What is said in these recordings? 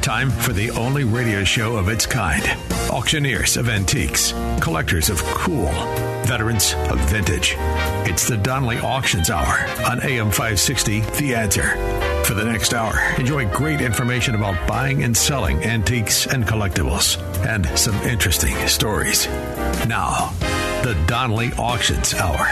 Time for the only radio show of its kind. Auctioneers of antiques, collectors of cool, veterans of vintage. It's the Donley Auctions Hour on AM 560, The Answer. For the next hour, enjoy great information about buying and selling antiques and collectibles, and some interesting stories. Now, the Donley Auctions Hour.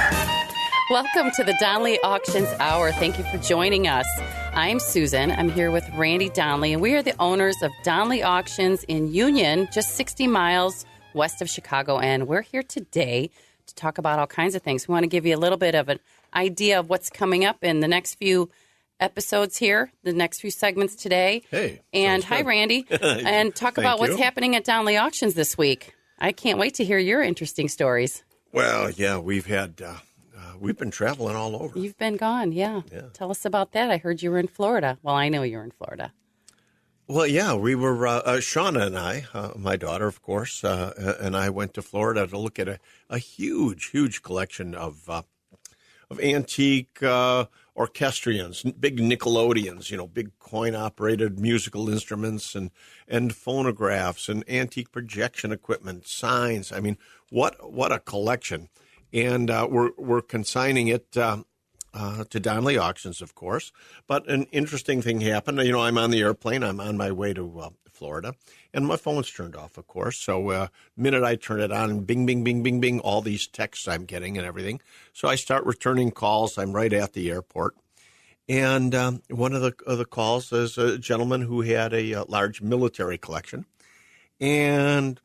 Welcome to the Donley Auctions Hour. Thank you for joining us. I'm Susan. I'm here with Randy Donley, and we are the owners of Donley Auctions in Union, just 60 miles west of Chicago. And we're here today to talk about all kinds of things. We want to give you a little bit of an idea of what's coming up in the next few episodes here, the next few segments today. Hey. And hi, Randy. And talk about what's happening at Donley Auctions this week. I can't wait to hear your interesting stories. Well, yeah, we've been traveling all over. You've been gone, yeah. Tell us about that. I heard you were in Florida. Well, I know you were in Florida. Well, yeah, we were, Shauna and I, my daughter, of course, and I went to Florida to look at a huge, huge collection of antique orchestrions, big Nickelodeons, big coin-operated musical instruments and phonographs and antique projection equipment, signs. I mean, what a collection. And we're consigning it to Donley Auctions, of course. But an interesting thing happened. I'm on the airplane. I'm on my way to Florida. And my phone's turned off, of course. So the minute I turn it on, bing, bing, bing, bing, bing, all these texts I'm getting and everything. So I start returning calls. I'm right at the airport. And one of the calls is a gentleman who had a large military collection. And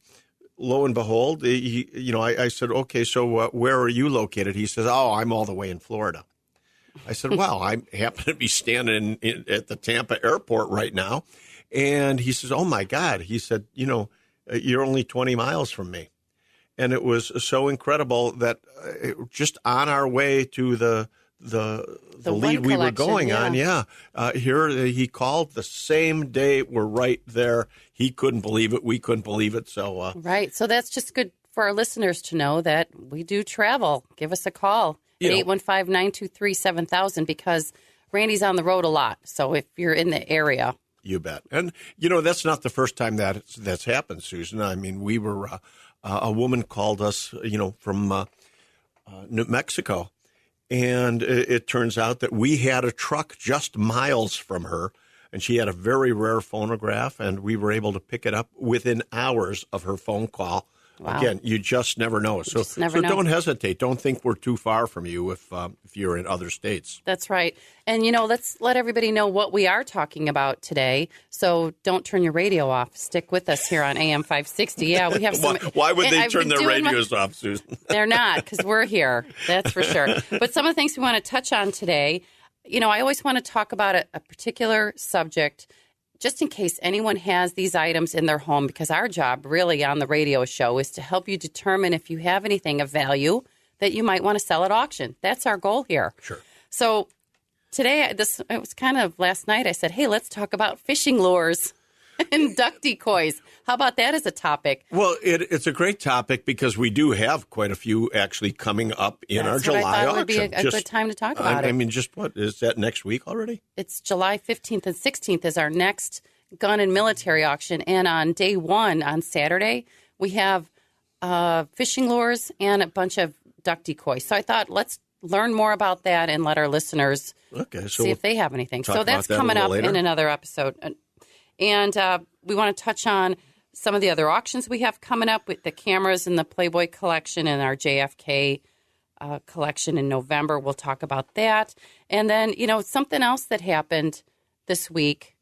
lo and behold, I said, okay, so where are you located? He says, I'm all the way in Florida. I said, well, I happen to be standing at the Tampa airport right now. And he says, oh, my God. He said, you're only 20 miles from me. And it was so incredible that just on our way to the lead we were going on. Here he called the same day. We're right there. He couldn't believe it. We couldn't believe it. So right. So that's just good for our listeners to know that we do travel. Give us a call at 815-923-7000 because Randy's on the road a lot. So if you're in the area. You bet. And, that's not the first time that's happened, Susan. I mean, we were a woman called us, from New Mexico. And it turns out that we had a truck just miles from her, and she had a very rare phonograph, and we were able to pick it up within hours of her phone call. Wow. Again, you just never know. So don't hesitate. Don't think we're too far from you if you're in other states. That's right. And, let's let everybody know what we are talking about today. So don't turn your radio off. Stick with us here on AM 560. Yeah, we have some. Why would they turn their radios off, Susan? They're not, because we're here. That's for sure. But some of the things we want to touch on today, I always want to talk about a particular subject just in case anyone has these items in their home, because our job really on the radio show is to help you determine if you have anything of value that you might want to sell at auction. That's our goal here. Sure. So today, it was kind of last night, I said, hey, let's talk about fishing lures and duck decoys. How about that as a topic? Well, it's a great topic because we do have quite a few actually coming up in our July auction. It would be a good time to talk about it. I mean, just what? Is that next week already? It's July 15th and 16th is our next gun and military auction. And on day one, on Saturday, we have fishing lures and a bunch of duck decoys. So I thought, let's learn more about that and let our listeners see if they have anything. So that's coming up in another episode. And we want to touch on some of the other auctions we have coming up with the cameras and the Playboy collection and our JFK collection in November. We'll talk about that. And then, something else that happened this week.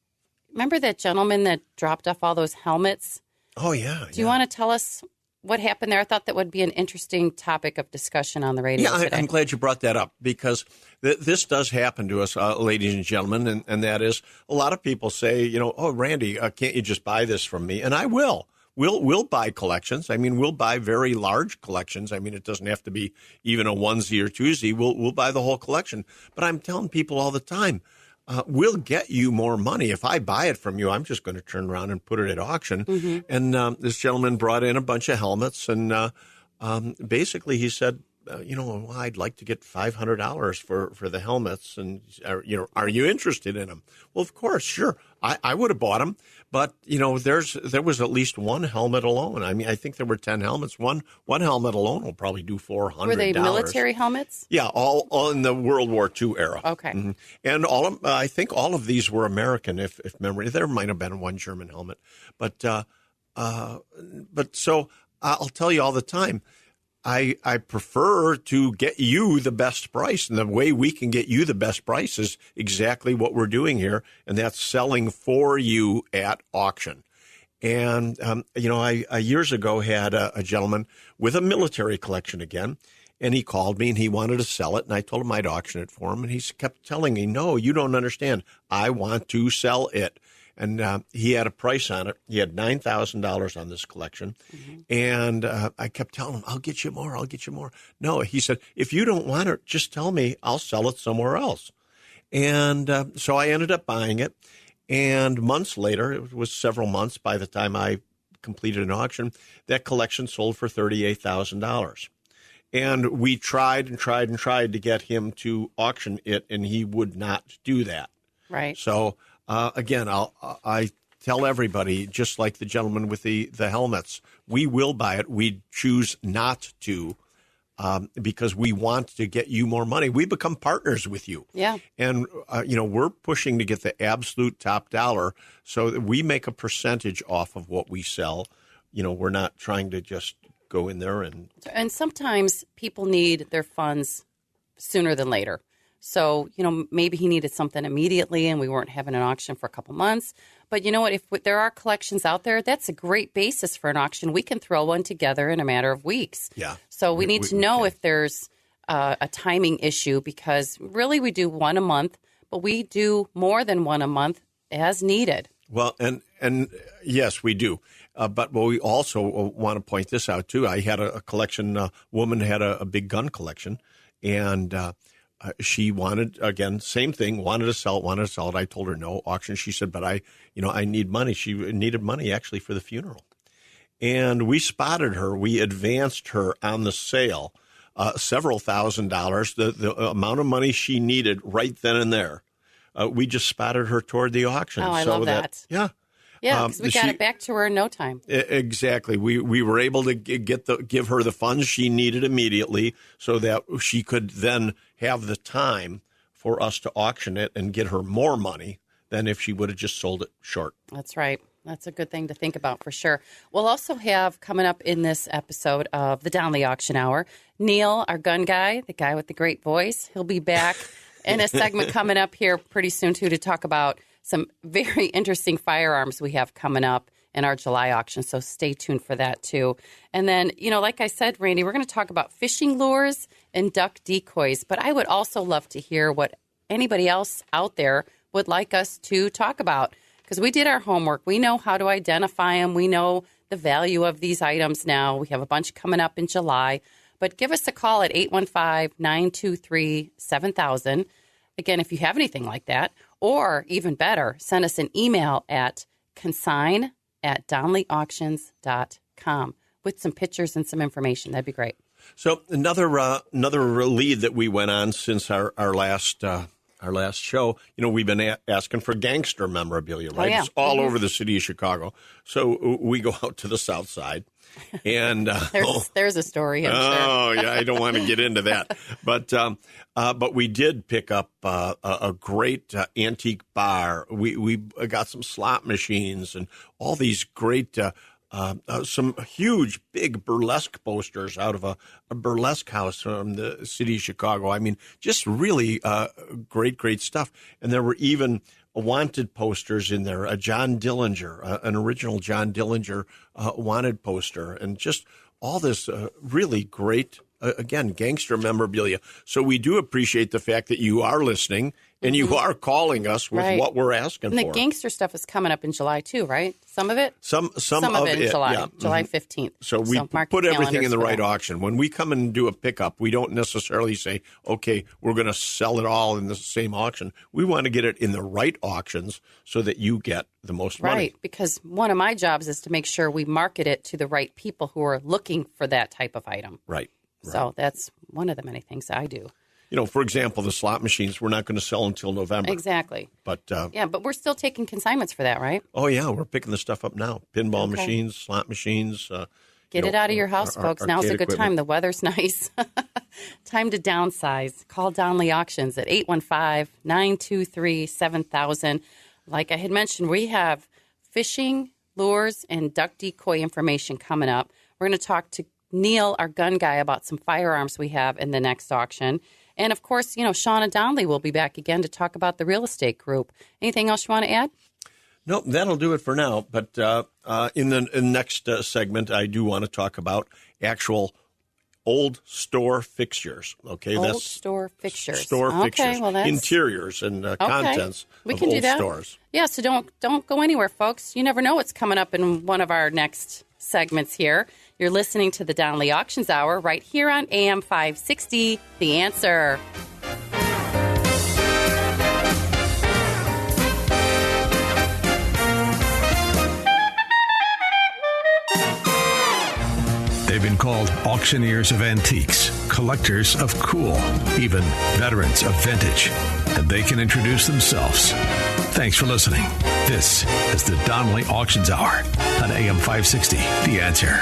Remember that gentleman that dropped off all those helmets? Oh, yeah. Do you want to tell us what happened there? I thought that would be an interesting topic of discussion on the radio today. I'm glad you brought that up because this does happen to us, ladies and gentlemen, and that is a lot of people say, oh, Randy, can't you just buy this from me? And I will. We'll buy collections. I mean, we'll buy very large collections. I mean, it doesn't have to be even a onesie or twosie. We'll buy the whole collection. But I'm telling people all the time, we'll get you more money. If I buy it from you, I'm just going to turn around and put it at auction. Mm-hmm. And this gentleman brought in a bunch of helmets, and basically he said, I'd like to get $500 for the helmets, and are you interested in them? Well, of course, sure. I would have bought them, but there was at least one helmet alone. I mean, I think there were 10 helmets. One helmet alone will probably do $400. Were they military helmets? Yeah, all in the World War II era. Okay, and I think all of these were American, if memory. There might have been one German helmet, but so I'll tell you all the time. I prefer to get you the best price, and the way we can get you the best price is exactly what we're doing here, and that's selling for you at auction. And, I years ago had a gentleman with a military collection again, and he called me and he wanted to sell it, and I told him I'd auction it for him, and he kept telling me, no, you don't understand. I want to sell it. And he had a price on it. He had $9,000 on this collection. And I kept telling him, I'll get you more. I'll get you more. No, he said, if you don't want it, just tell me. I'll sell it somewhere else. And so I ended up buying it. And months later, it was several months by the time I completed an auction, that collection sold for $38,000. And we tried and tried and tried to get him to auction it, and he would not do that. Right. So again, I tell everybody, just like the gentleman with the helmets, we will buy it. We choose not to because we want to get you more money. We become partners with you. Yeah. And, we're pushing to get the absolute top dollar so that we make a percentage off of what we sell. We're not trying to just go in there and... And sometimes people need their funds sooner than later. So, maybe he needed something immediately and we weren't having an auction for a couple months. But you know what? If there are collections out there, that's a great basis for an auction. We can throw one together in a matter of weeks. Yeah. So we need to know if there's a timing issue, because really we do one a month, but we do more than one a month as needed. Well, and yes, we do. But we also want to point this out, too. I had a collection, a woman had a big gun collection, and she wanted, again, same thing, wanted to sell it. I told her no, auction. She said, but I need money. She needed money actually for the funeral. And we spotted her. We advanced her on the sale, several $1,000s, the amount of money she needed right then and there. We just spotted her toward the auction. Oh, I love that. Yeah. Yeah, because we got it back to her in no time. Exactly. We were able to give her the funds she needed immediately so that she could then have the time for us to auction it and get her more money than if she would have just sold it short. That's right. That's a good thing to think about for sure. We'll also have coming up in this episode of the Donley Auction Hour, Neil, our gun guy, the guy with the great voice. He'll be back in a segment coming up here pretty soon, too, to talk about some very interesting firearms we have coming up in our July auction. So stay tuned for that, too. And then, like I said, Randy, we're going to talk about fishing lures and duck decoys. But I would also love to hear what anybody else out there would like us to talk about, because we did our homework. We know how to identify them. We know the value of these items now. We have a bunch coming up in July. But give us a call at 815-923-7000. Again, if you have anything like that, or even better, send us an email at consign@donleyauctions.com with some pictures and some information. That'd be great. So another lead that we went on since our last show, we've been asking for gangster memorabilia, right? Oh, yeah. It's all over the city of Chicago. So we go out to the south side. And there's a story. I'm sure. Yeah, I don't want to get into that, but we did pick up a great antique bar. We got some slot machines and all these great, some huge big burlesque posters out of a burlesque house from the city of Chicago. I mean, just really great stuff. And there were even wanted posters in there, a John Dillinger, an original John Dillinger wanted poster, and just all this really great, again, gangster memorabilia. So we do appreciate the fact that you are listening and you are calling us with what we're asking for. And the gangster stuff is coming up in July too, right? Some of it? Some of it in July, yeah. July 15th. So we put everything in the right auction. When we come and do a pickup, we don't necessarily say, okay, we're going to sell it all in the same auction. We want to get it in the right auctions so that you get the most money. Right, because one of my jobs is to make sure we market it to the right people who are looking for that type of item. Right. So that's one of the many things I do. For example, the slot machines, we're not going to sell until November. Exactly. But but we're still taking consignments for that, right? Oh, yeah, we're picking the stuff up now. Pinball machines, slot machines. Get it out of your house, folks. Now's a good equipment. time. The weather's nice. Time to downsize. Call Donley Auctions at 815-923-7000. Like I had mentioned, we have fishing, lures, and duck decoy information coming up. We're going to talk to Neil, our gun guy, about some firearms we have in the next auction. And, of course, Shauna Donley will be back again to talk about the real estate group. Anything else you want to add? No, that'll do it for now. But in the next segment, I do want to talk about actual old store fixtures. Okay, Old store fixtures. Fixtures, well, that's... interiors and contents we of can old do that. stores. Yeah, so don't go anywhere, folks. You never know what's coming up in one of our next segments here. You're listening to the Donley Auctions Hour right here on AM 560, The Answer. They've been called auctioneers of antiques, collectors of cool, even veterans of vintage. And they can introduce themselves. Thanks for listening. This is the Donley Auctions Hour on AM 560, The Answer.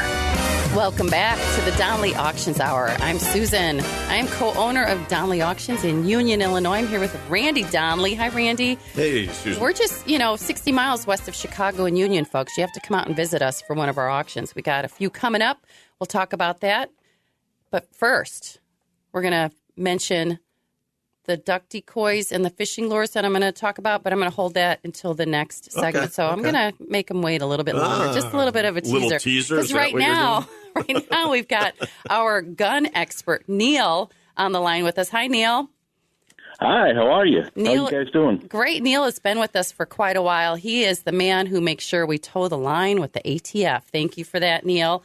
Welcome back to the Donley Auctions Hour. I'm Susan. I'm co-owner of Donley Auctions in Union, Illinois. I'm here with Randy Donley. Hi, Randy. Hey, Susan. We're just, 60 miles west of Chicago and Union, folks. You have to come out and visit us for one of our auctions. We got a few coming up. We'll talk about that. But first, we're going to mention the duck decoys and the fishing lures that I'm going to talk about, but I'm going to hold that until the next segment. So I'm going to make them wait a little bit longer, just a little bit of a teaser. Little teaser? Because right now we've got our gun expert, Neil, on the line with us. Hi, Neil. Hi, how are you? Neil, how are you guys doing? Great. Neil has been with us for quite a while. He is the man who makes sure we toe the line with the ATF. Thank you for that, Neil.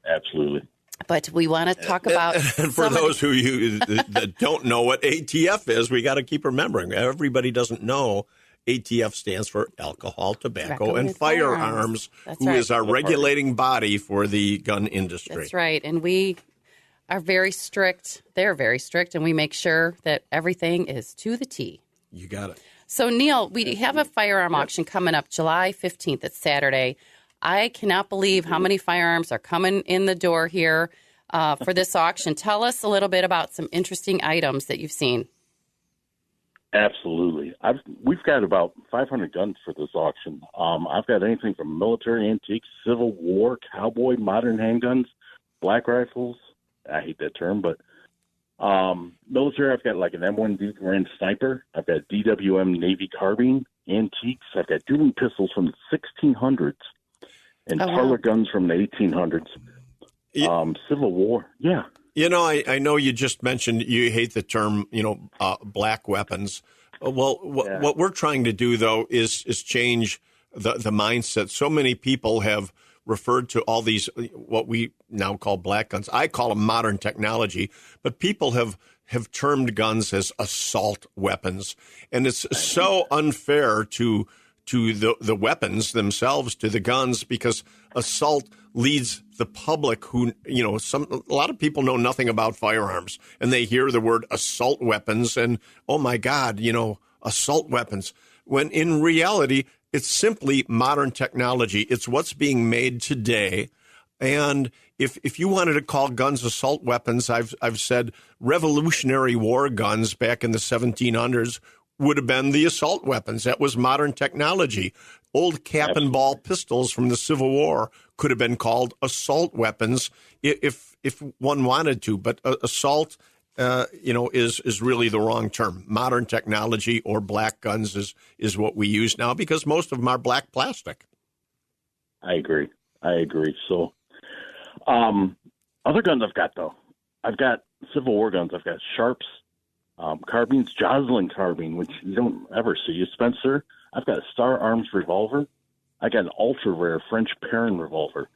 Absolutely. But we want to talk about... And for those that don't know what ATF is, we got to keep remembering. Everybody doesn't know ATF stands for alcohol, tobacco, and firearms, who is our regulating body for the gun industry. That's right. And we are very strict. They're very strict, and we make sure that everything is to the T. You got it. So, Neil, we have a firearm auction coming up July 15th. It's Saturday. I cannot believe how many firearms are coming in the door here for this auction. Tell us a little bit about some interesting items that you've seen. Absolutely. We've got about 500 guns for this auction. I've got anything from military, antiques, Civil War, cowboy, modern handguns, black rifles. I hate that term, but military, I've got like an M1 Garand sniper. I've got DWM Navy carbine, antiques. I've got dueling pistols from the 1600s. And parlor guns from the 1800s. Civil War, yeah. I know you just mentioned you hate the term, black weapons. Well, what we're trying to do, though, is change the mindset. So many people have referred to all these, what we now call black guns. I call them modern technology, but people have termed guns as assault weapons. And it's so unfair to the weapons themselves, to the guns, because assault leads the public who, a lot of people know nothing about firearms, and they hear the word assault weapons and, oh my God, assault weapons. When in reality, it's simply modern technology. It's what's being made today. And if you wanted to call guns assault weapons, I've said Revolutionary War guns back in the 1700s would have been the assault weapons. That was modern technology. Old cap and ball pistols from the Civil War could have been called assault weapons if one wanted to. But assault, is really the wrong term. Modern technology or black guns is what we use now, because most of them are black plastic. I agree. So, other guns I've got, though. I've got Civil War guns. I've got Sharps. Carbines, Joslin carbine, which you don't ever see. Spencer, I've got a Star Arms revolver. I got an ultra rare French Perrin revolver.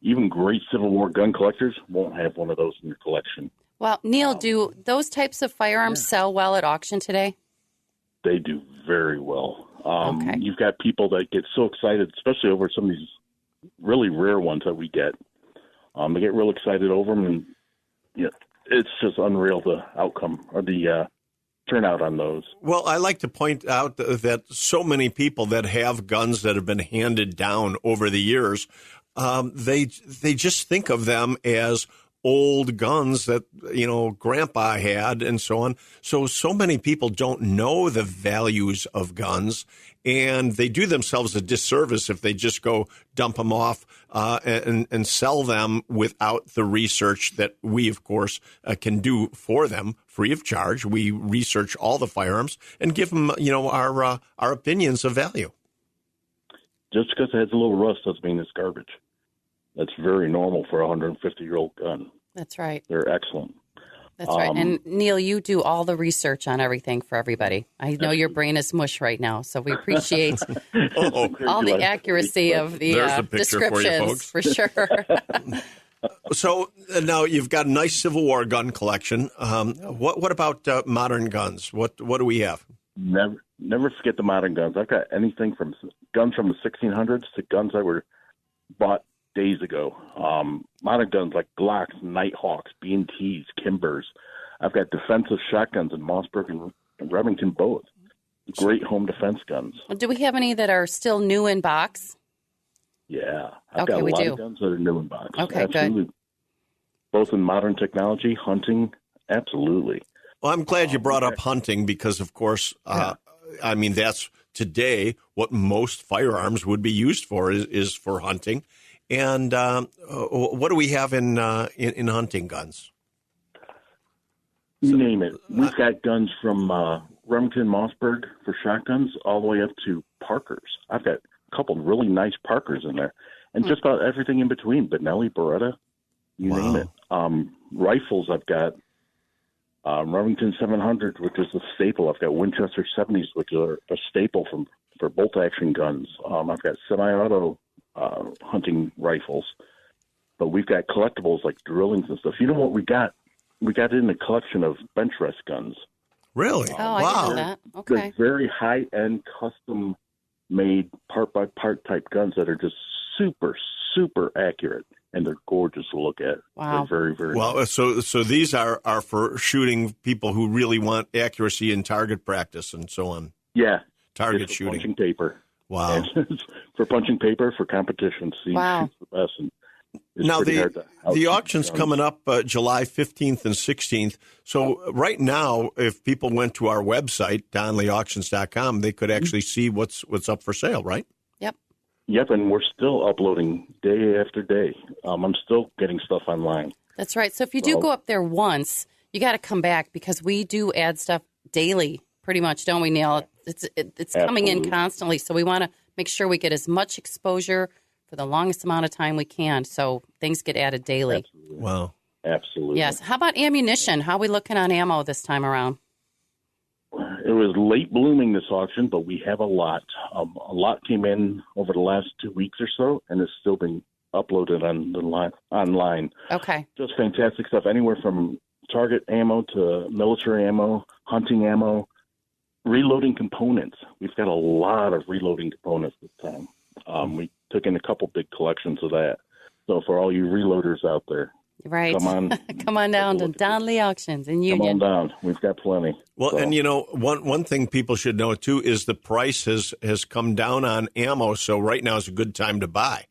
Even great Civil War gun collectors won't have one of those in their collection. Well, Neil, do those types of firearms sell well at auction today? They do very well. Okay. You've got people that get so excited, especially over some of these really rare ones that we get. They get real excited over them, and yeah, it's just unreal, the outcome or the turnout on those. Well, I like to point out that so many people that have guns that have been handed down over the years, they just think of them as old guns that, Grandpa had and so on. So many people don't know the values of guns, and they do themselves a disservice if they just go dump them off and sell them without the research that we, of course, can do for them free of charge. We research all the firearms and give them, our opinions of value. Just because it has a little rust doesn't mean it's garbage. That's very normal for a 150-year-old gun. That's right. They're excellent. That's right. And Neil, you do all the research on everything for everybody. I know your brain is mush right now, so we appreciate all the accuracy of the descriptions for sure. So now you've got a nice Civil War gun collection. What about modern guns? What do we have? Never forget the modern guns. I've got anything from guns from the 1600s to guns that were bought days ago. Modern guns like Glocks, Nighthawks, B&Ts, Kimbers. I've got defensive shotguns in Mossberg and Remington both. Great home defense guns. Do we have any that are still new in box? Yeah. I've got a lot of guns that are new in box. Okay, absolutely. Good. Both in modern technology, hunting, absolutely. Well, I'm glad you brought up hunting because, of course, that's today what most firearms would be used for is for hunting. And what do we have in hunting guns? You name it. We've got guns from Remington, Mossberg for shotguns all the way up to Parkers. I've got a couple of really nice Parkers in there. And just about everything in between. Benelli, Beretta, you name it. Rifles, I've got Remington 700, which is a staple. I've got Winchester 70s, which are a staple for bolt-action guns. I've got semi-auto hunting rifles, but we've got collectibles like drillings and stuff. You know what we got? We got in a collection of bench rest guns. Really? Oh, wow. I didn't know that. Okay. They're very high-end, custom-made, part-by-part type guns that are just super, super accurate, and they're gorgeous to look at. Wow. They're very, very well. nice. So these are for shooting people who really want accuracy in target practice and so on. Yeah. Target shooting. Punching paper. Wow. For punching paper, for competition. See, wow. Shoots the best. And now, the auction's coming up July 15th and 16th. So right now, if people went to our website, DonleyAuctions.com, they could actually see what's up for sale, right? Yep, and we're still uploading day after day. I'm still getting stuff online. That's right. So if you do go up there once, you got to come back because we do add stuff daily, pretty much, don't we, Neil? It's coming in constantly, so we want to make sure we get as much exposure for the longest amount of time we can, so things get added daily. Absolutely. Wow. Absolutely. Yes. How about ammunition? How are we looking on ammo this time around? It was late blooming this auction, but we have a lot. A lot came in over the last 2 weeks or so, and it's still being uploaded online. Okay. Just fantastic stuff, anywhere from target ammo to military ammo, hunting ammo, reloading components. We've got a lot of reloading components this time. We took in a couple big collections of that. So for all you reloaders out there, right, come on down to Donley Auctions in Union. Come on down. We've got plenty. Well, so. And one thing people should know too is the price has come down on ammo. So right now is a good time to buy.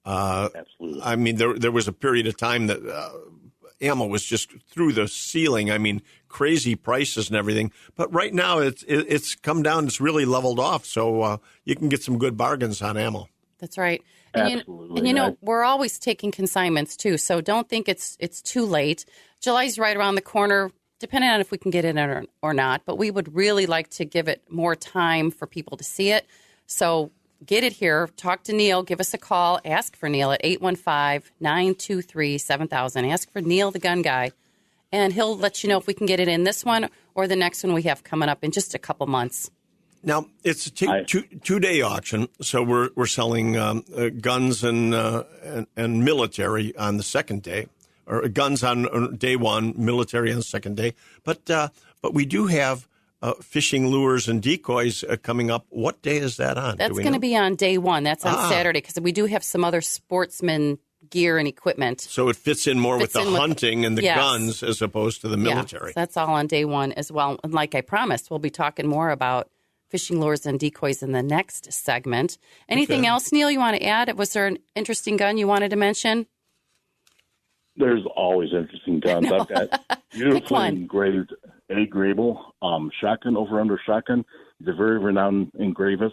Absolutely. I mean, there was a period of time that ammo was just through the ceiling. I mean, crazy prices and everything. But right now it's come down. It's really leveled off. So you can get some good bargains on ammo. That's right. And we're always taking consignments too. So don't think it's too late. July's right around the corner, depending on if we can get it in or not. But we would really like to give it more time for people to see it. So get it here. Talk to Neil. Give us a call. Ask for Neil at 815-923-7000. Ask for Neil, the gun guy. And he'll let you know if we can get it in this one or the next one we have coming up in just a couple months. Now, it's a two-day auction, so we're selling guns and military on the second day, or guns on day one, military on the second day. But we do have fishing lures and decoys coming up. What day is that on? That's going to be on day one. That's on Saturday because we do have some other sportsman gear and equipment. So it fits in more with the hunting and the guns as opposed to the military. Yeah, that's all on day one as well. And like I promised, we'll be talking more about fishing lures and decoys in the next segment. Anything else, Neil, you want to add? Was there an interesting gun you wanted to mention? There's always interesting guns. I've got beautifully engraved A. Grable shotgun, over-under shotgun. He's a very renowned engraver.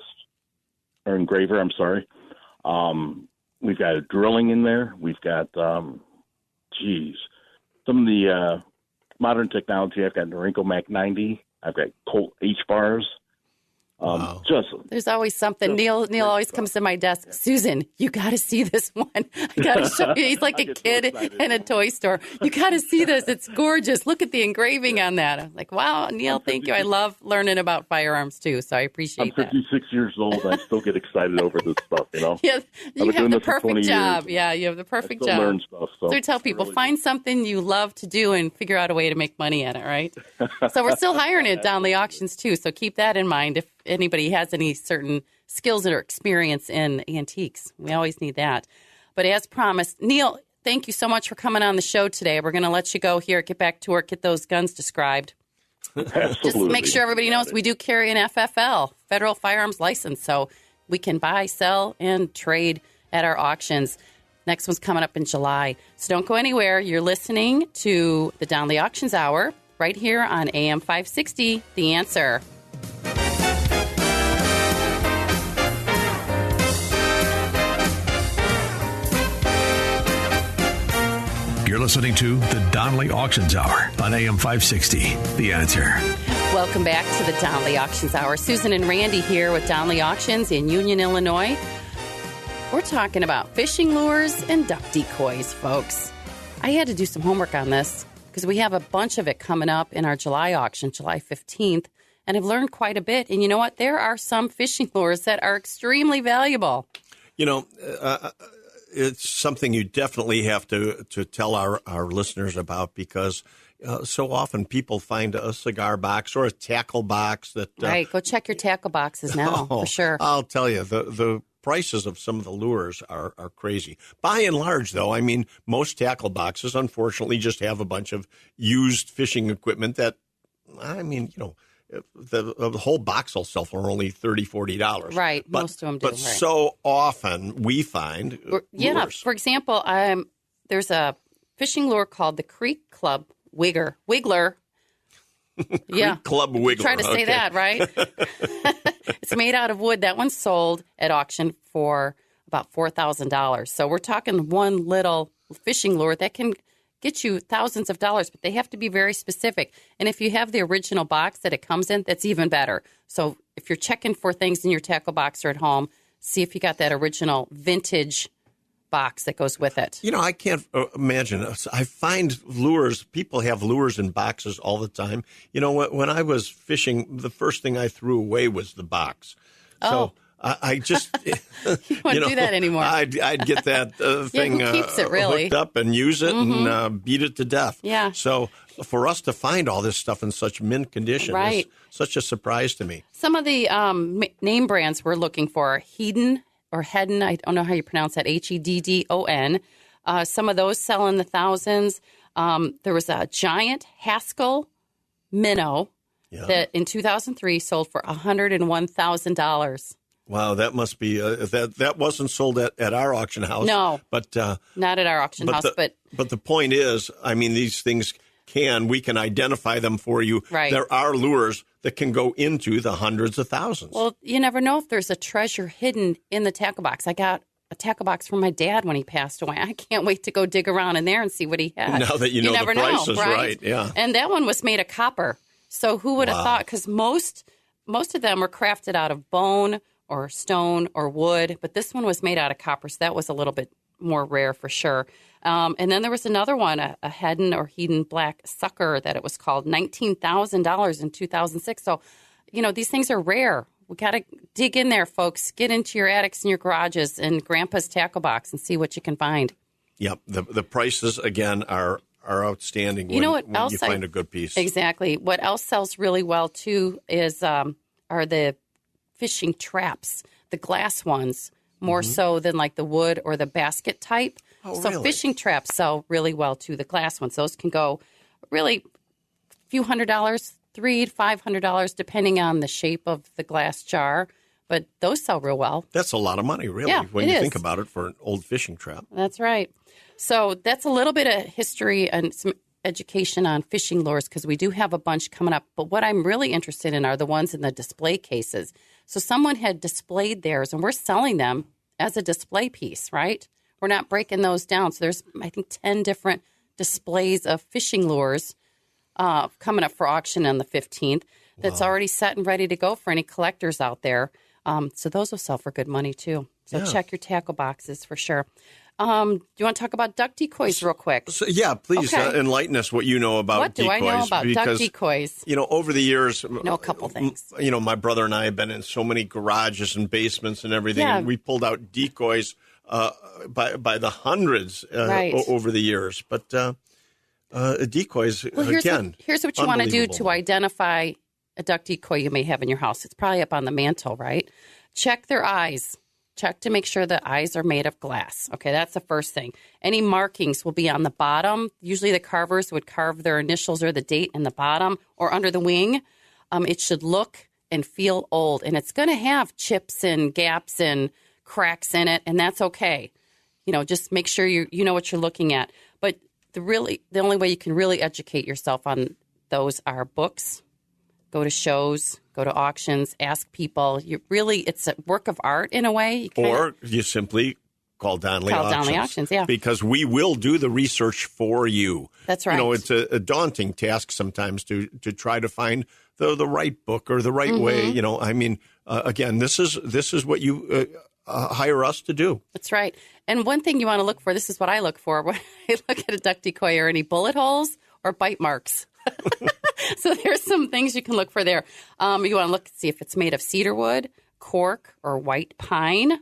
We've got a drilling in there. We've got, some of the modern technology. I've got Norinco Mac 90. I've got Colt H bars. There's always something. Neil always comes to my desk. Susan, you got to see this one. I got to show you. He's like a kid in a toy store. You got to see this. It's gorgeous. Look at the engraving on that. I'm like, wow, Neil, thank you. I love learning about firearms too, so I appreciate that. I'm 56 years old. I still get excited over this stuff. Yeah, you have the perfect job. Yeah, you have the perfect job. Learn stuff. So I tell people, find something you love to do and figure out a way to make money at it. Right. So we're still hiring at Donley Auctions too. So keep that in mind if anybody has any certain skills or experience in antiques. We always need that. But as promised, Neil, thank you so much for coming on the show today. We're going to let you go here, get back to work, get those guns described. Absolutely. Just make sure everybody knows we do carry an FFL, Federal Firearms License, so we can buy, sell, and trade at our auctions. Next one's coming up in July. So don't go anywhere. You're listening to the Donley Auctions Hour right here on AM 560, The Answer. You're listening to the Donley Auctions Hour on AM 560, The Answer. Welcome back to the Donley Auctions Hour. Susan and Randy here with Donley Auctions in Union, Illinois. We're talking about fishing lures and duck decoys, folks. I had to do some homework on this because we have a bunch of it coming up in our July auction, July 15th, and I've learned quite a bit. And you know what? There are some fishing lures that are extremely valuable. It's something you definitely have to tell our listeners about because so often people find a cigar box or a tackle box that... right, go check your tackle boxes now, for sure. I'll tell you, the prices of some of the lures are crazy. By and large, though, I mean, most tackle boxes, unfortunately, just have a bunch of used fishing equipment that, I mean, the whole box will sell for only $30, $40. Right, most of them do. But so often we find lures. For example, there's a fishing lure called the Creek Club Wiggler. Creek Club Wiggler. Try to say that, right? It's made out of wood. That one's sold at auction for about $4,000. So we're talking one little fishing lure that can get you thousands of dollars, but they have to be very specific. And if you have the original box that it comes in, that's even better. So if you're checking for things in your tackle box or at home, see if you got that original vintage box that goes with it. I can't imagine. I find lures, people have lures in boxes all the time. When I was fishing, the first thing I threw away was the box. So I just, you don't do that anymore. I'd get that thing who keeps it, really? Hooked up and use it and beat it to death. Yeah. So for us to find all this stuff in such mint condition is such a surprise to me. Some of the name brands we're looking for are Hedon or Hedon. I don't know how you pronounce that, Heddon. Some of those sell in the thousands. There was a giant Haskell minnow that in 2003 sold for $101,000. Wow, that must be that wasn't sold at our auction house. No, but not at our auction house. But the point is, I mean, these things we can identify them for you. Right. There are lures that can go into the hundreds of thousands. Well, you never know if there's a treasure hidden in the tackle box. I got a tackle box from my dad when he passed away. I can't wait to go dig around in there and see what he had. Now that you know the price is right, yeah. And that one was made of copper. So who would have thought? Because most of them are crafted out of bone or stone or wood, but this one was made out of copper, so that was a little bit more rare for sure. And then there was another one, a Hedon Black Sucker that it was called, $19,000 in 2006. So, these things are rare. We got to dig in there, folks. Get into your attics and your garages and Grandpa's tackle box and see what you can find. Yep. The prices, again, are outstanding when you find a good piece. Exactly. What else sells really well, too, is are the fishing traps, the glass ones more so than like the wood or the basket type. Oh, so really? fishing traps sell really well too, the glass ones. Those can go really a few $100s, $300 to $500, depending on the shape of the glass jar. But those sell real well. That's a lot of money, really, Yeah, when it you is. think about it for an old fishing trap. That's right. So that's a little bit of history and some education on fishing lures because we do have a bunch coming up. But what I'm really interested in are the ones in the display cases. So someone had displayed theirs, and we're selling them as a display piece, right? We're not breaking those down. So there's, I think, 10 different displays of fishing lures coming up for auction on the 15th that's already set and ready to go for any collectors out there. So those will sell for good money, too. So check your tackle boxes for sure. Do you want to talk about duck decoys real quick? So, yeah, please enlighten us what you know about What do decoys. I know about duck decoys? You know, over the years, know a couple things. You know, my brother and I have been in so many garages and basements and everything. Yeah. And we pulled out decoys by the hundreds over the years. But decoys, Here's what you want to do to unbelievable. identify a duck decoy you may have in your house. It's probably up on the mantle, right? Check their eyes. Check to make sure the eyes are made of glass. Okay, that's the first thing. Any markings will be on the bottom. Usually the carvers would carve their initials or the date in the bottom or under the wing. It should look and feel old, and it's going to have chips and gaps and cracks in it, and that's okay. You know, just make sure you know what you're looking at. But the only way you can really educate yourself on those are books. Go to shows, go to auctions, ask people. It's a work of art in a way. You simply call Donley Auctions. Yeah. Because we will do the research for you. That's right. You know, it's a daunting task sometimes to try to find the right book or the right way. You know, I mean, again, this is what you hire us to do. That's right. And one thing you want to look for, this is what I look for when I look at a duck decoy, are any bullet holes or bite marks. So there's some things you can look for there. You want to look see if it's made of cedar wood, cork, or white pine.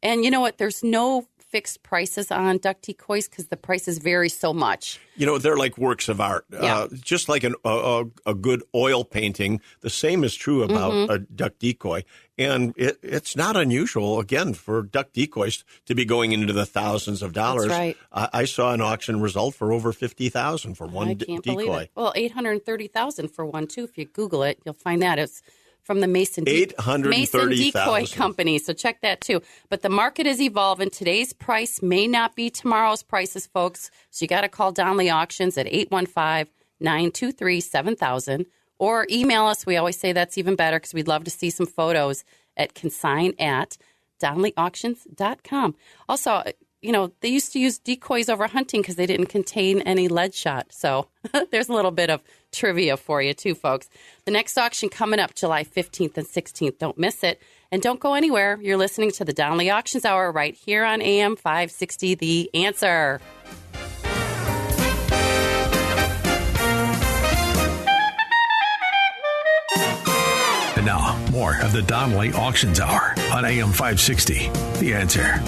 And you know what? There's no fixed prices on duck decoys because the prices vary so much. You know, they're like works of art. Yeah. Just like a good oil painting, the same is true about a duck decoy. And it's not unusual, again, for duck decoys to be going into the thousands of dollars. That's right. I saw an auction result for over $50,000 for one decoy. I can't believe it. Well, $830,000 for one, too. If you Google it, you'll find that. It's from the Mason Decoy Company. So check that, too. But the market is evolving. Today's price may not be tomorrow's prices, folks. So you got to call Donley Auctions at 815-923-7000 or email us. We always say that's even better because we'd love to see some photos at consign@donleyauctions.com. Also, you know, they used to use decoys over hunting because they didn't contain any lead shot. So there's a little bit of trivia for you, too, folks. The next auction coming up July 15th and 16th. Don't miss it. And don't go anywhere. You're listening to the Donley Auctions Hour right here on AM 560, The Answer. And now, more of the Donley Auctions Hour on AM 560. The Answer.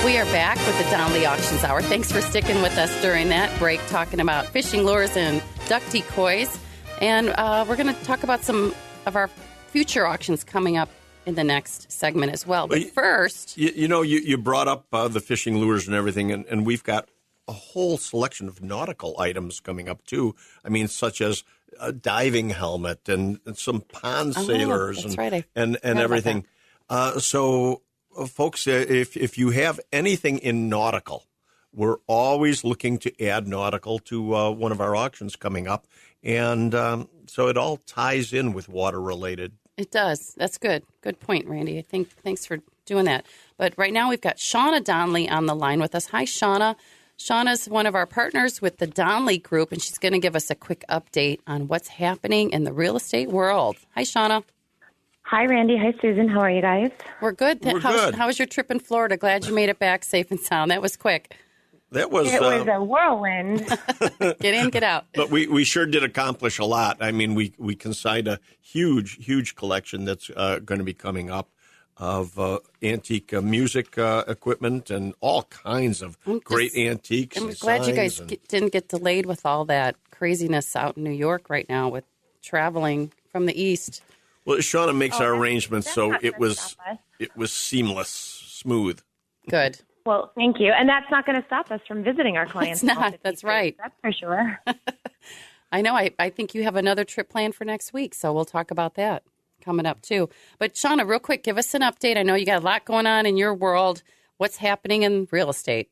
We are back with the Donley Auctions Hour. Thanks for sticking with us during that break, talking about fishing lures and duck decoys. And we're going to talk about some of our future auctions coming up in the next segment as well. But first... You brought up the fishing lures and everything, and we've got a whole selection of nautical items coming up, too. I mean, such as a diving helmet and some pond sailors and everything. So, folks, if you have anything in nautical, we're always looking to add nautical to one of our auctions coming up. And so it all ties in with water-related. It does. That's good. Good point, Randy. Thanks for doing that. But right now we've got Shauna Donley on the line with us. Hi, Shauna. Shauna's one of our partners with the Donley Group, and she's going to give us a quick update on what's happening in the real estate world. Hi, Shauna. Hi, Randy. Hi, Susan. How are you guys? We're good. Good. How was your trip in Florida? Glad you made it back safe and sound. That was quick. It was a whirlwind. Get in, get out. But we sure did accomplish a lot. I mean, we consigned a huge collection that's going to be coming up of antique music equipment and all kinds of great antiques. I'm glad you guys didn't get delayed with all that craziness out in New York right now with traveling from the east. Well, Shauna makes our arrangements, so not it gonna was stop us. seamless. smooth. Good. Well, thank you. And that's not going to stop us from visiting our clients. It's not. That's right. That's for sure. I know. I think you have another trip planned for next week, so we'll talk about that coming up too. But Shauna, real quick, give us an update. I know you got a lot going on in your world. What's happening in real estate?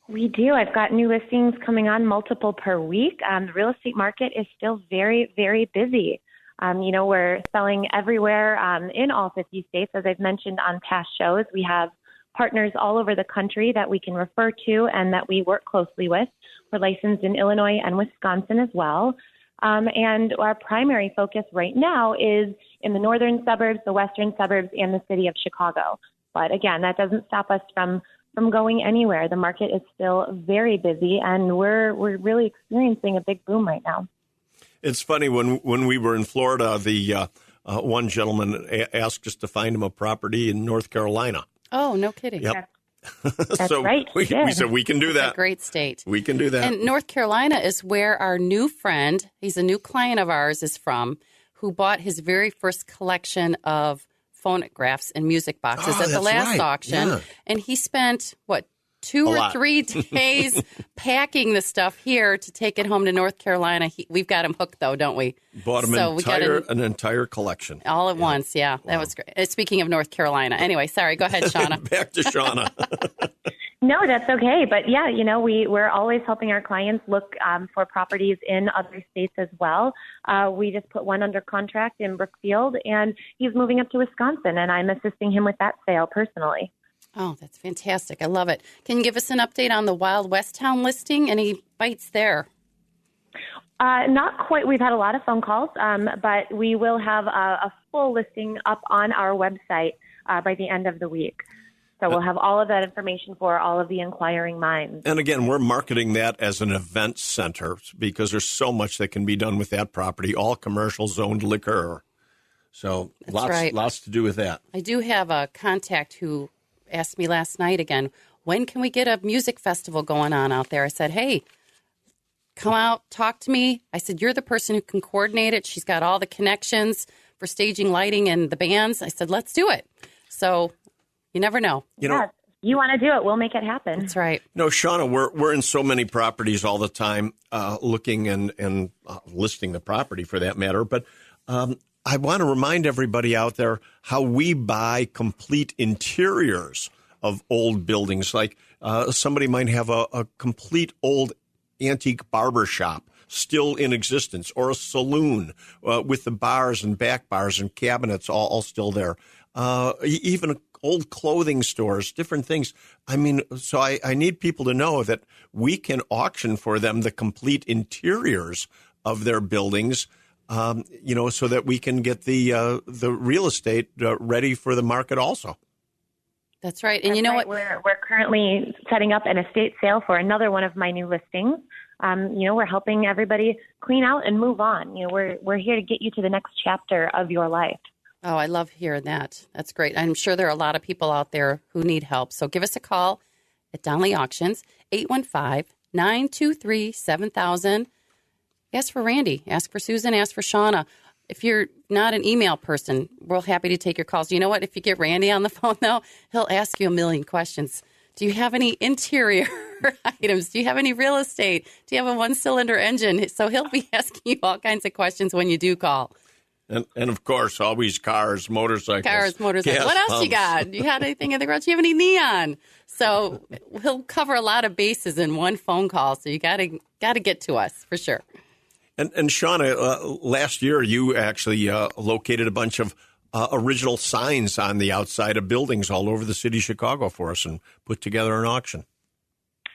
We do. I've got new listings coming on, multiple per week. The real estate market is still very, very busy. We're selling everywhere in all 50 states. As I've mentioned on past shows, we have partners all over the country that we can refer to and that we work closely with. We're licensed in Illinois and Wisconsin as well. And our primary focus right now is in the northern suburbs, the western suburbs, and the city of Chicago. But again, that doesn't stop us from going anywhere. The market is still very busy, and we're really experiencing a big boom right now. It's funny, when we were in Florida, the one gentleman asked us to find him a property in North Carolina. Oh, no kidding. Yep. That's so right. we said we can do that. It's a great state. We can do that. And North Carolina is where our new friend, he's a new client of ours, is from, who bought his very first collection of phonographs and music boxes at the last auction. Yeah. And he spent, 2 or 3 days packing the stuff here to take it home to North Carolina. We've got him hooked, though, don't we? Bought him an entire collection. All at once, yeah. Wow. That was great. Speaking of North Carolina. Anyway, sorry. Go ahead, Shauna. Back to Shauna. No, that's okay. But, yeah, we're always helping our clients look for properties in other states as well. We just put one under contract in Brookfield, and he's moving up to Wisconsin, and I'm assisting him with that sale personally. Oh, that's fantastic. I love it. Can you give us an update on the Wild West Town listing? Any bites there? Not quite. We've had a lot of phone calls, but we will have a full listing up on our website by the end of the week. So we'll have all of that information for all of the inquiring minds. And again, we're marketing that as an event center because there's so much that can be done with that property, all commercial zoned liquor. So lots to do with that. I do have a contact who asked me last night again, when can we get a music festival going on out there? I said, hey, come out, talk to me. I said, you're the person who can coordinate it. She's got all the connections for staging, lighting, and the bands. I said, let's do it. So you never know. You want to do it, we'll make it happen. That's right. Shauna, we're in so many properties all the time looking and listing the property for that matter. But I want to remind everybody out there how we buy complete interiors of old buildings. Like somebody might have a complete old antique barber shop still in existence, or a saloon with the bars and back bars and cabinets all still there. Even old clothing stores, different things. I mean, so I need people to know that we can auction for them the complete interiors of their buildings. So that we can get the real estate ready for the market also. That's right. And what? We're currently setting up an estate sale for another one of my new listings. We're helping everybody clean out and move on. We're here to get you to the next chapter of your life. Oh, I love hearing that. That's great. I'm sure there are a lot of people out there who need help. So give us a call at Donley Auctions, 815-923-7000. Ask for Randy, ask for Susan, ask for Shauna. If you're not an email person, we're happy to take your calls. You know what? If you get Randy on the phone, though, he'll ask you a million questions. Do you have any interior items? Do you have any real estate? Do you have a one-cylinder engine? So he'll be asking you all kinds of questions when you do call. And of course, always cars, motorcycles. What else you got? You had anything in the garage? Do you have any neon? So he'll cover a lot of bases in one phone call. So you got to get to us for sure. And Shauna, last year you actually located a bunch of original signs on the outside of buildings all over the city of Chicago for us and put together an auction.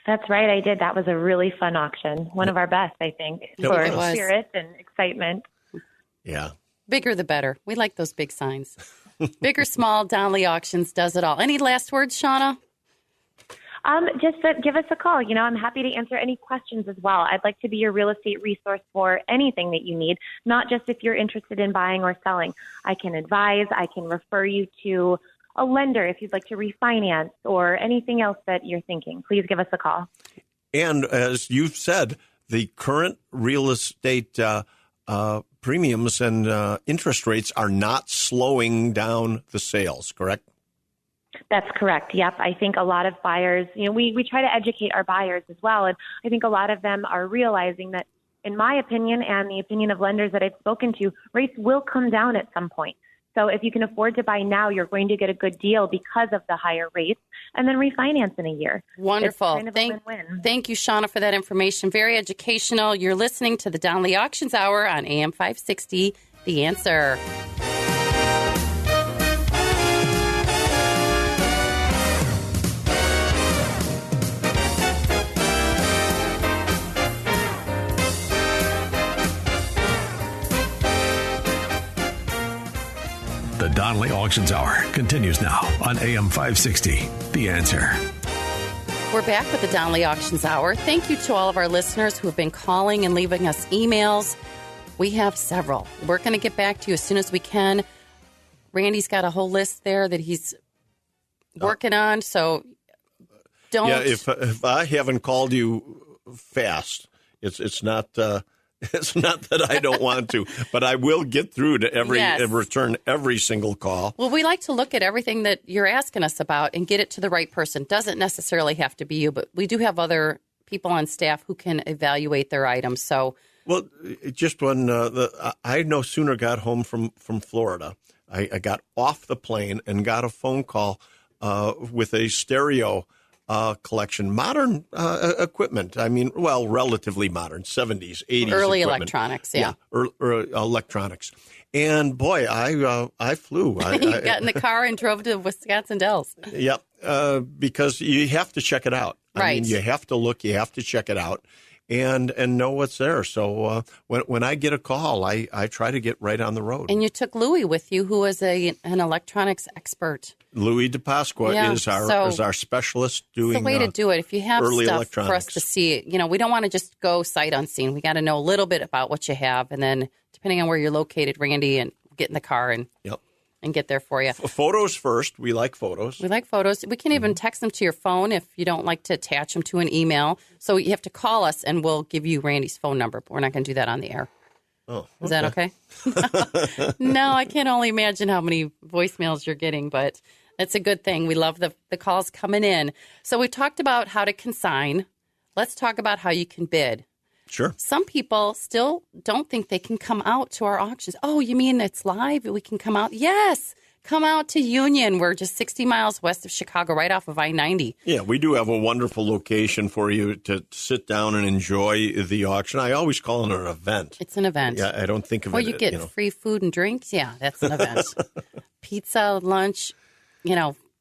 That's right, I did. That was a really fun auction. One of our best, I think, for spirit and excitement. Yeah. Bigger the better. We like those big signs. Big or small, Donley Auctions does it all. Any last words, Shauna? Just give us a call. I'm happy to answer any questions as well. I'd like to be your real estate resource for anything that you need, not just if you're interested in buying or selling. I can advise. I can refer you to a lender if you'd like to refinance or anything else that you're thinking. Please give us a call. And as you've said, the current real estate premiums and interest rates are not slowing down the sales, correct? That's correct. Yep. I think a lot of buyers, we try to educate our buyers as well. And I think a lot of them are realizing that, in my opinion and the opinion of lenders that I've spoken to, rates will come down at some point. So if you can afford to buy now, you're going to get a good deal because of the higher rates, and then refinance in a year. Wonderful. It's kind of a win-win. Thank you, Shauna, for that information. Very educational. You're listening to the Donley Auctions Hour on AM 560, The Answer. The Donley Auctions Hour continues now on AM 560, The Answer. We're back with the Donley Auctions Hour. Thank you to all of our listeners who have been calling and leaving us emails. We have several. We're going to get back to you as soon as we can. Randy's got a whole list there that he's working on, so don't... Yeah, if I haven't called you fast, it's not... It's not that I don't want to, but I will get through to return every single call. Well, we like to look at everything that you're asking us about and get it to the right person. Doesn't necessarily have to be you, but we do have other people on staff who can evaluate their items. So, well, just when I no sooner got home from Florida, I got off the plane and got a phone call with a stereo collection, modern equipment. I mean, well, relatively modern, 70s, 80s. Early equipment. electronics, yeah. Electronics. And boy, I flew. You got in the car and drove to Wisconsin Dells. Yep, because you have to check it out. Right. I mean, you have to look, you have to check it out. And know what's there. So when I get a call, I try to get right on the road. And you took Louis with you, who is an electronics expert. Louis DePasqua is our specialist doing the way to do it. If you have early stuff electronics for us to see, we don't want to just go sight unseen. We got to know a little bit about what you have, and then depending on where you're located, Randy, and get in the car and get there for you. Photos first. We like photos. We can even text them to your phone if you don't like to attach them to an email. So you have to call us, and we'll give you Randy's phone number. But we're not going to do that on the air. Oh, okay. Is that okay? No, I can only imagine how many voicemails you're getting, but that's a good thing. We love the calls coming in. So we talked about how to consign. Let's talk about how you can bid. Sure. Some people still don't think they can come out to our auctions. Oh, you mean it's live? We can come out? Yes. Come out to Union. We're just 60 miles west of Chicago, right off of I-90. Yeah, we do have a wonderful location for you to sit down and enjoy the auction. I always call it an event. It's an event. Yeah, I don't think of it. Well, you get free food and drinks. Yeah, that's an event. Pizza, lunch,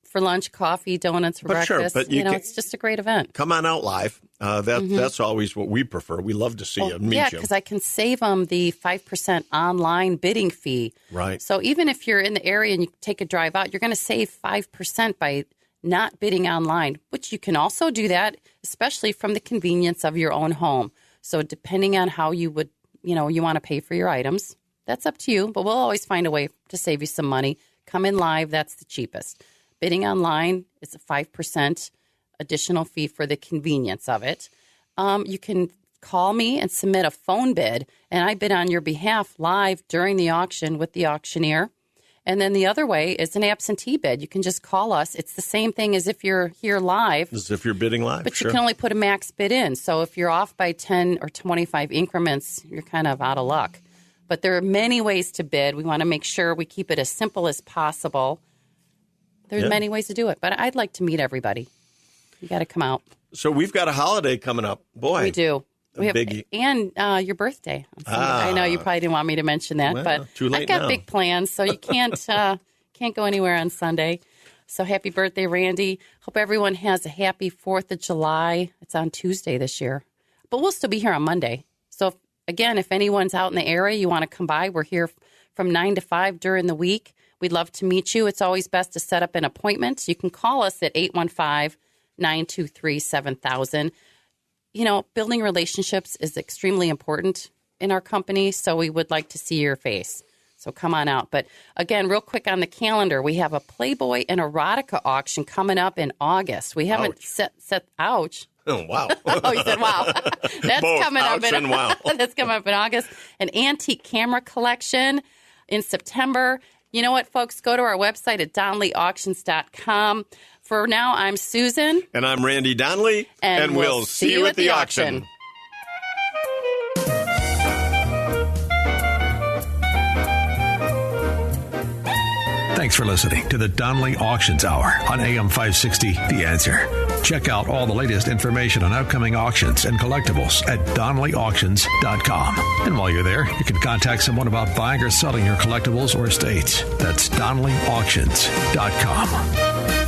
for lunch, coffee, donuts for breakfast. But it's just a great event. Come on out live. That's always what we prefer. We love to see you and meet you. Yeah, because I can save them the 5% online bidding fee. Right. So even if you're in the area and you take a drive out, you're going to save 5% by not bidding online, which you can also do that, especially from the convenience of your own home. So depending on how you would, you want to pay for your items, that's up to you. But we'll always find a way to save you some money. Come in live. That's the cheapest. Bidding online is a 5% additional fee for the convenience of it. You can call me and submit a phone bid, and I bid on your behalf live during the auction with the auctioneer. And then the other way is an absentee bid. You can just call us. It's the same thing as if you're here live. As if you're bidding live, but you can only put a max bid in. So if you're off by 10 or 25 increments, you're kind of out of luck. But there are many ways to bid. We want to make sure we keep it as simple as possible. There's many ways to do it, but I'd like to meet everybody. You got to come out. So we've got a holiday coming up. Boy. We do. We have, biggie. And your birthday. I know you probably didn't want me to mention that, but too late I've got now. big plans, so you can't go anywhere on Sunday. So happy birthday, Randy. Hope everyone has a happy 4th of July. It's on Tuesday this year, but we'll still be here on Monday. So if anyone's out in the area, you want to come by, we're here from 9 to 5 during the week. We'd love to meet you. It's always best to set up an appointment. You can call us at 815-923-7000. Building relationships is extremely important in our company, so we would like to see your face. So come on out. But again, real quick on the calendar, we have a Playboy and Erotica auction coming up in August. We haven't set ouch. Oh, wow. Oh, you said wow. That's Both coming up ouch and wow. That's coming up in August. An antique camera collection in September. You know what, folks? Go to our website at DonleyAuctions.com. For now, I'm Susan. And I'm Randy Donley. And we'll see you at the auction. Thanks for listening to the Donley Auctions Hour on AM 560, The Answer. Check out all the latest information on upcoming auctions and collectibles at DonleyAuctions.com. And while you're there, you can contact someone about buying or selling your collectibles or estates. That's DonleyAuctions.com.